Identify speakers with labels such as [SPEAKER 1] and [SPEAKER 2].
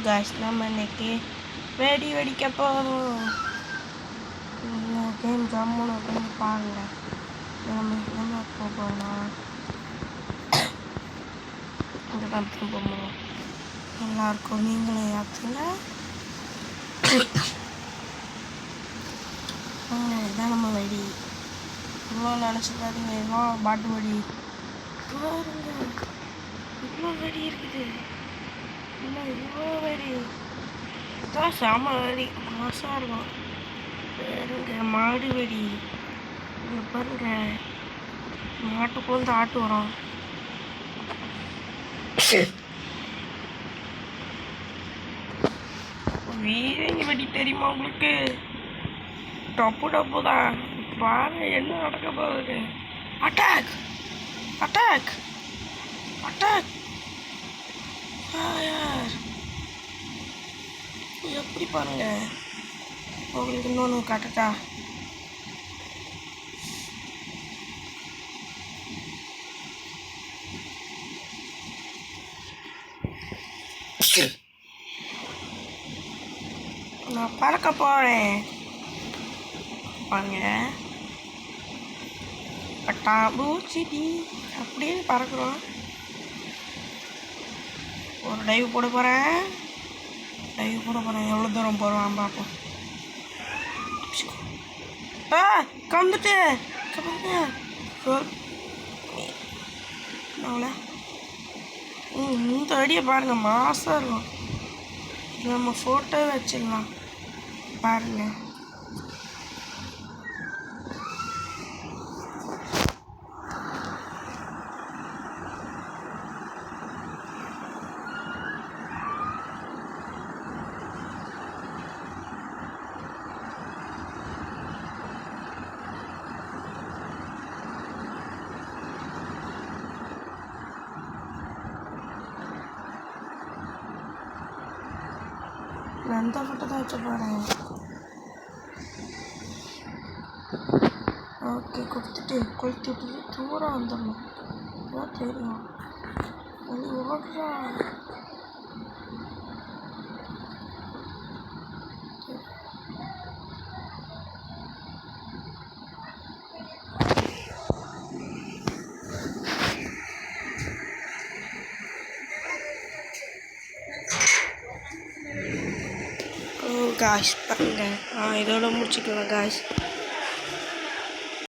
[SPEAKER 1] Guys, நம்ம இன்னைக்கு வெடி வெடிக்க போகிறோம். கேம் ஜம்முன்னு பண்ணி பாருங்க. நம்ம என்ன போகணும், இந்த பம்பம் போகணும். நல்லாயிருக்கும், நீங்களும் யாத்துங்க. இதுதான் நம்ம வெடி. இவ்வளோ நினச்சி பாருங்க, இவ்வளோ பாட்டு வெடி பாருங்க. இவ்வளோ வெடி இருக்குது, இல்லை இவ்வளோ வெடி தான் செம வெடி, மாசாக இருக்கும். பாருங்க மாடு வெடி, இங்கே பாருங்க மாட்டுக்கு வந்து ஆட்டு வரும். வீரங்க வெடி தெரியுமா உங்களுக்கு? டப்பு டப்பு தான். பாருங்க என்ன நடக்க போகுது. Attack attack attack. எப்படி பாருங்க, உங்களுக்கு இன்னொன்று காட்டுட்டா. நான் பறக்க போறேன் பாருங்க. பட்டாம்பூச்சிடி அப்படியே பறக்குறோம். ஒரு டைவ் போட போகிறேன். எவ்வளோ தூரம் போடுவான் பார்ப்போம். கந்துட்டு இந்த அடியை பாருங்க, மாசாக இருக்கும். நம்ம ஃபோட்டோ வச்சிடலாம் பாருங்க. நான் இந்த ஃபோட்டோ தான் வச்ச போகிறேன். ஓகே, கொளுத்தி விட்டுட்டு தூரம் வந்துடணும். அதான் தெரியும். அது ஓடுறா. காய்ஸ் பாருங்க, இதோட முடிச்சுக்கலாம் காய்ஸ்.